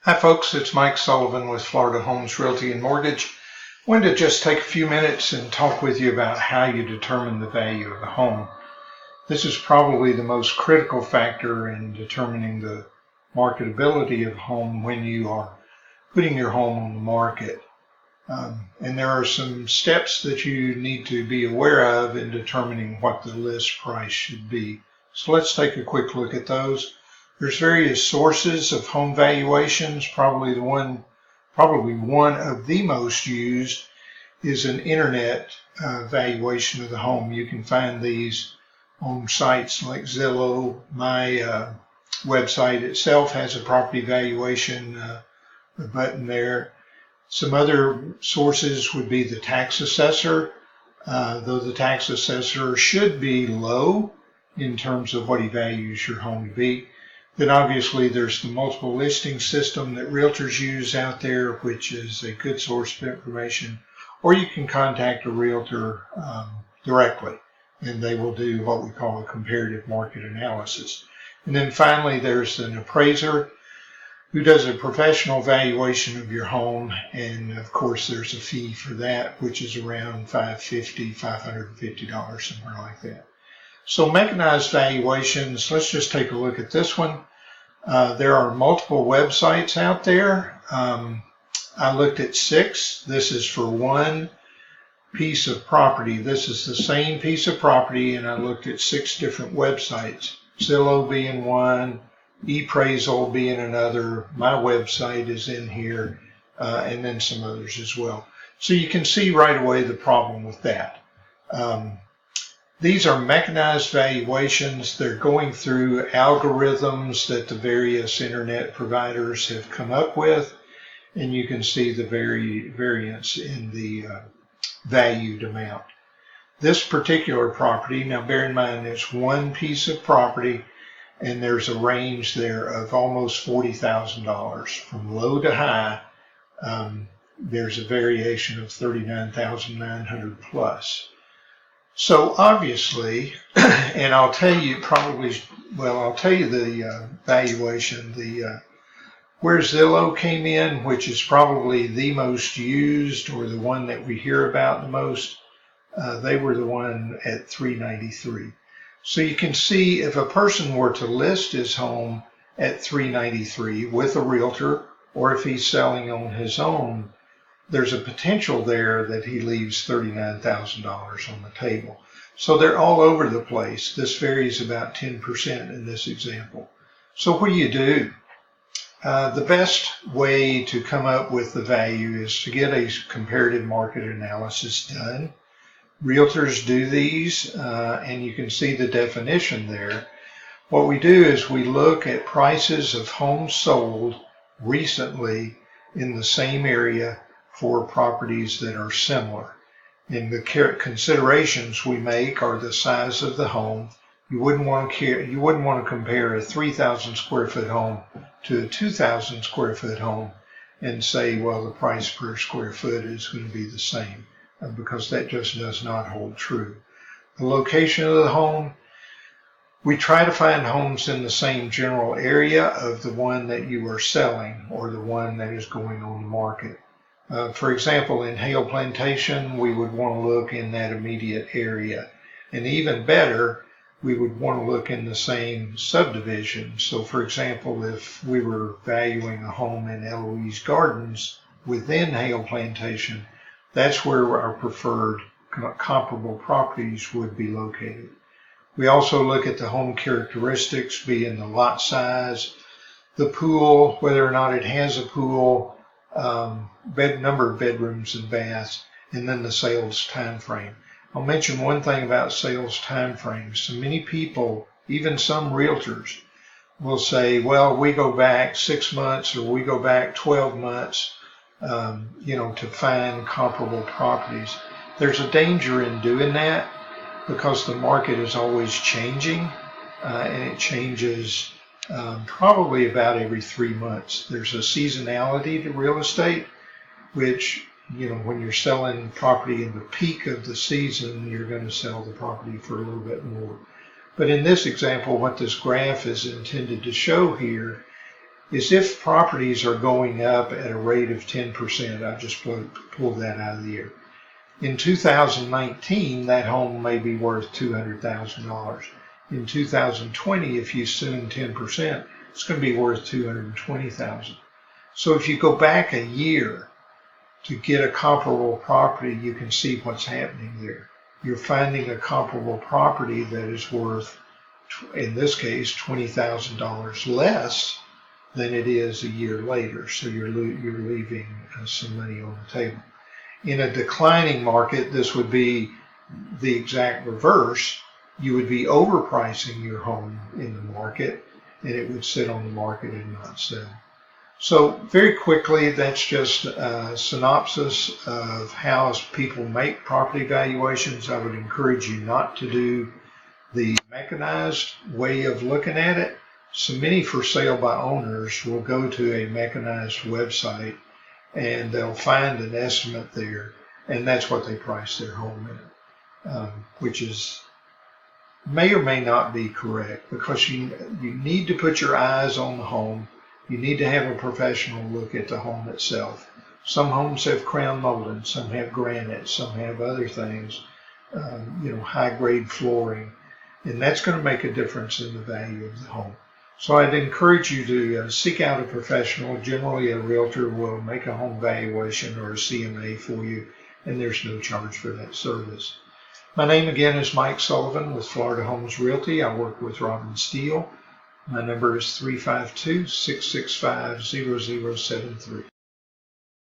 Hi folks, it's Mike Sullivan with Florida Homes Realty and Mortgage. I wanted to just take a few minutes and talk with you about how you determine the value of a home. This is probably the most critical factor in determining the marketability of a home when you are putting your home on the market. And there are some steps that you need to be aware of in determining what the list price should be. So let's take a quick look at those. There's various sources of home valuations. Probably one of the most used is an internet valuation of the home. You can find these on sites like Zillow. My website itself has a property valuation button there. Some other sources would be the tax assessor, though the tax assessor should be low in terms of what he values your home to be. Then obviously there's the multiple listing system that realtors use out there, which is a good source of information. Or you can contact a realtor directly, and they will do what we call a comparative market analysis. And then finally there's an appraiser who does a professional valuation of your home, and of course there's a fee for that, which is around $550, somewhere like that. So mechanized valuations, let's just take a look at this one. There are multiple websites out there. I looked at 6. This is for one piece of property. This is the same piece of property, and I looked at 6 different websites. Zillow being one, ePraisal being another. My website is in here, and then some others as well. So you can see right away the problem with that. These are mechanized valuations. They're going through algorithms that the various internet providers have come up with, and you can see the variance in the valued amount. This particular property, now bear in mind it's one piece of property, and there's a range there of almost $40,000 from low to high. There's a variation of $39,900 plus. So obviously, and I'll tell you the valuation, where Zillow came in, which is probably the most used or the one that we hear about the most. They were the one at $393. So you can see if a person were to list his home at $393 with a realtor, or if he's selling on his own, there's a potential there that he leaves $39,000 on the table. So they're all over the place. This varies about 10% in this example. So what do? The best way to come up with the value is to get a comparative market analysis done. Realtors do these, and you can see the definition there. What we do is we look at prices of homes sold recently in the same area for properties that are similar. And the considerations we make are the size of the home. You wouldn't want to compare a 3,000 square foot home to a 2,000 square foot home and say, well, the price per square foot is going to be the same, because that just does not hold true. The location of the home, we try to find homes in the same general area of the one that you are selling or the one that is going on the market. For example, in Hale Plantation, we would want to look in that immediate area. And even better, we would want to look in the same subdivision. So for example, if we were valuing a home in Eloise Gardens within Hale Plantation, that's where our preferred comparable properties would be located. We also look at the home characteristics, being the lot size, the pool, whether or not it has a pool, number of bedrooms and baths, and then the sales time frame. I'll mention one thing about sales time frames. So many people, even some realtors, will say, well, we go back 6 months or we go back 12 months, to find comparable properties. There's a danger in doing that because the market is always changing, and it changes probably about every 3 months. There's a seasonality to real estate, which, when you're selling property in the peak of the season, you're going to sell the property for a little bit more. But in this example, what this graph is intended to show here is if properties are going up at a rate of 10%. I just pulled that out of the air. In 2019, that home may be worth $200,000. In 2020, if you assume 10%, it's going to be worth $220,000. So if you go back a year to get a comparable property, you can see what's happening there. You're finding a comparable property that is worth, in this case, $20,000 less than it is a year later. So you're leaving some money on the table. In a declining market, this would be the exact reverse. You would be overpricing your home in the market, and it would sit on the market and not sell. So very quickly, that's just a synopsis of how people make property valuations. I would encourage you not to do the mechanized way of looking at it. So many for sale by owners will go to a mechanized website and they'll find an estimate there, and that's what they price their home at, which is may or may not be correct, because you need to put your eyes on the home. You need to have a professional look at the home itself. Some homes have crown molding, some have granite, some have other things, high-grade flooring, and that's going to make a difference in the value of the home. So I'd encourage you to seek out a professional. Generally, a realtor will make a home valuation or a CMA for you, and there's no charge for that service. My name again is Mike Sullivan with Florida Homes Realty. I work with Robin Steele. My number is 352-665-0073.